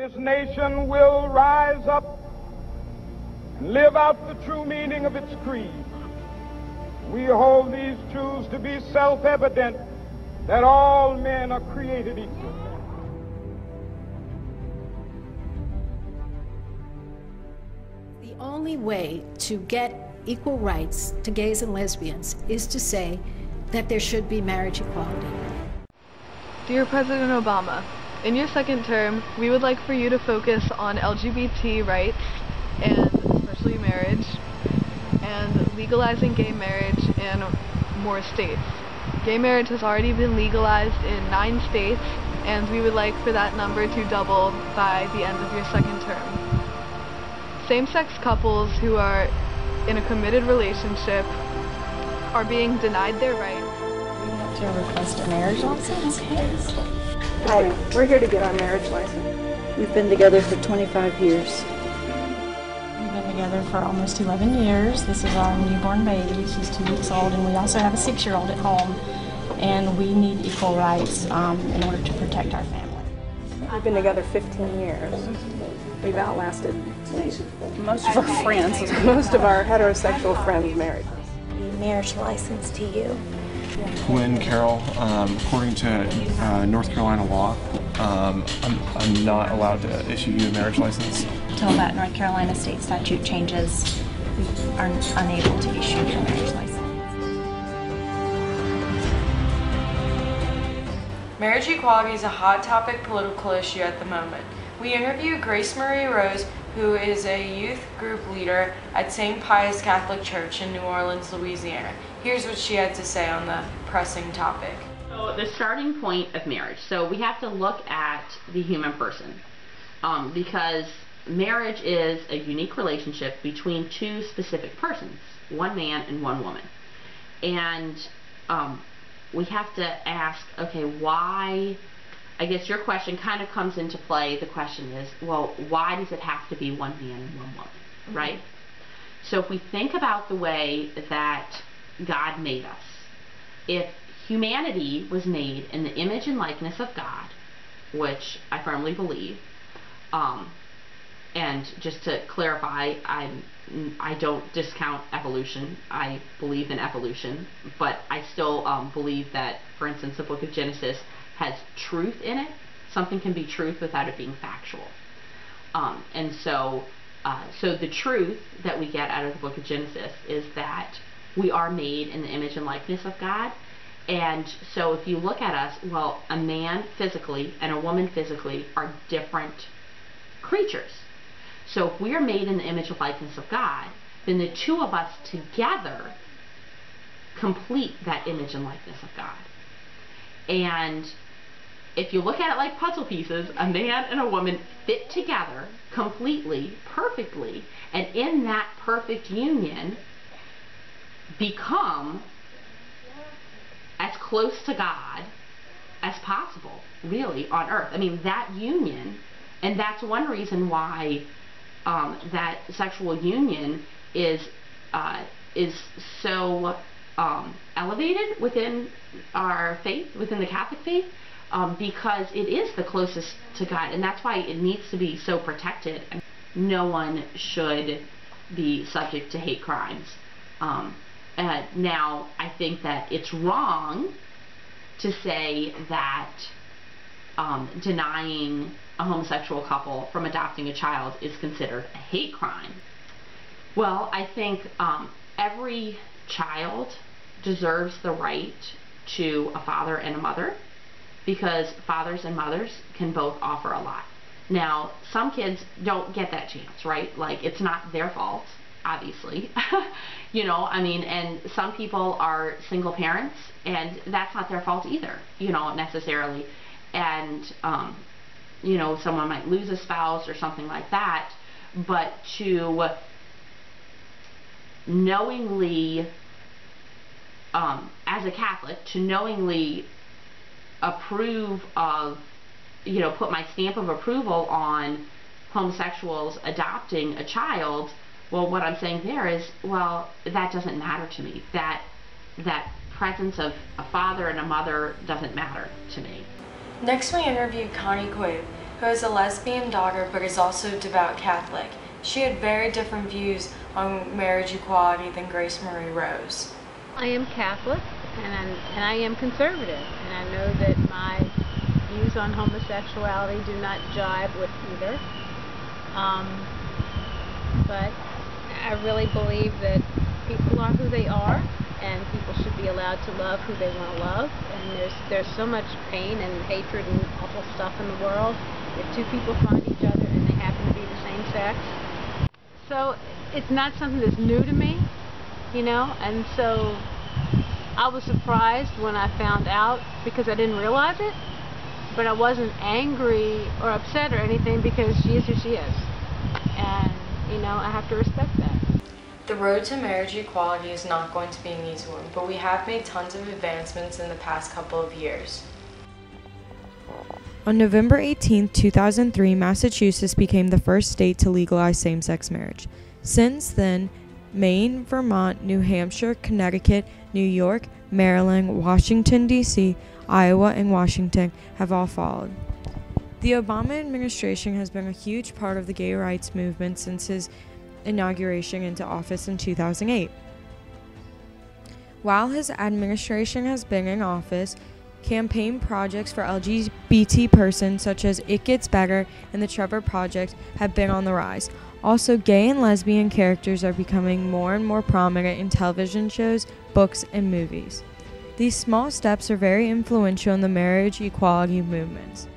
this nation will rise up and live out the true meaning of its creed. We hold these truths to be self-evident, that all men are created equal. The only way to get equal rights to gays and lesbians is to say that there should be marriage equality. Dear President Obama, in your second term, we would like for you to focus on LGBT rights, and especially marriage, and legalizing gay marriage in more states. Gay marriage has already been legalized in 9 states, and we would like for that number to double by the end of your second term. Same-sex couples who are in a committed relationship are being denied their rights. We want to request a marriage license. Hi, we're here to get our marriage license. We've been together for 25 years. We've been together for almost 11 years. This is our newborn baby. She's 2 weeks old, and we also have a 6-year-old at home. And we need equal rights in order to protect our family. We've been together 15 years. We've outlasted Most of our friends. most of our heterosexual friends' marriages. The marriage license to you. When Carol, according to North Carolina law, I'm not allowed to issue you a marriage license. Until that North Carolina state statute changes, we are unable to issue your marriage license. Marriage equality is a hot topic political issue at the moment. We interviewed Grace Marie Rose, who is a youth group leader at St. Pius Catholic Church in New Orleans, Louisiana. Here's what she had to say on the pressing topic. So the starting point of marriage. So we have to look at the human person because marriage is a unique relationship between 2 specific persons, one man and one woman. And we have to ask, okay, why? I guess your question kind of comes into play. The question is, well, why does it have to be one man and one woman, right? So if we think about the way that God made us, if humanity was made in the image and likeness of God, which I firmly believe, and just to clarify, I don't discount evolution. I believe in evolution, but I still believe that, for instance, the book of Genesis has truth in it. Something can be truth without it being factual. And so the truth that we get out of the book of Genesis is that we are made in the image and likeness of God. And so if you look at us, well, a man physically and a woman physically are different creatures. So if we are made in the image and likeness of God, then the 2 of us together complete that image and likeness of God. And if you look at it like puzzle pieces, a man and a woman fit together completely, perfectly, and in that perfect union become as close to God as possible, really, on earth. I mean, that union, and that's one reason why that sexual union is so elevated within our faith, within the Catholic faith, because it is the closest to God, and that's why it needs to be so protected. No one should be subject to hate crimes. Now, I think that it's wrong to say that denying a homosexual couple from adopting a child is considered a hate crime. Well, I think every child deserves the right to a father and a mother, because fathers and mothers can both offer a lot. Now, some kids don't get that chance, right? Like, it's not their fault, obviously. You know, I mean, and some people are single parents, and that's not their fault either, you know, necessarily. And, you know, someone might lose a spouse or something like that, but to knowingly, as a Catholic, to knowingly approve of, you know, put my stamp of approval on homosexuals adopting a child, well, what I'm saying there is, well, that doesn't matter to me. That presence of a father and a mother doesn't matter to me. Next, we interviewed Connie Quaid, who has a lesbian daughter but is also a devout Catholic. She had very different views on marriage equality than Grace Marie Rose. I am Catholic and I am conservative, and I know that my views on homosexuality do not jive with either. But I really believe that people are who they are, and people should be allowed to love who they want to love. And there's so much pain and hatred and awful stuff in the world. If two people find each other and they happen to be the same sex, so it's not something that's new to me, you know. And so I was surprised when I found out, because I didn't realize it. But I wasn't angry or upset or anything, because she is who she is. And, you know, I have to respect that. The road to marriage equality is not going to be an easy one, but we have made tons of advancements in the past couple of years. On November 18, 2003, Massachusetts became the first state to legalize same-sex marriage. Since then, Maine, Vermont, New Hampshire, Connecticut, New York, Maryland, Washington, D.C., Iowa, and Washington have all followed. The Obama administration has been a huge part of the gay rights movement since his inauguration into office in 2008. While his administration has been in office, campaign projects for LGBT persons such as It Gets Better and the Trevor Project have been on the rise. Also, gay and lesbian characters are becoming more and more prominent in television shows, books, and movies. These small steps are very influential in the marriage equality movements.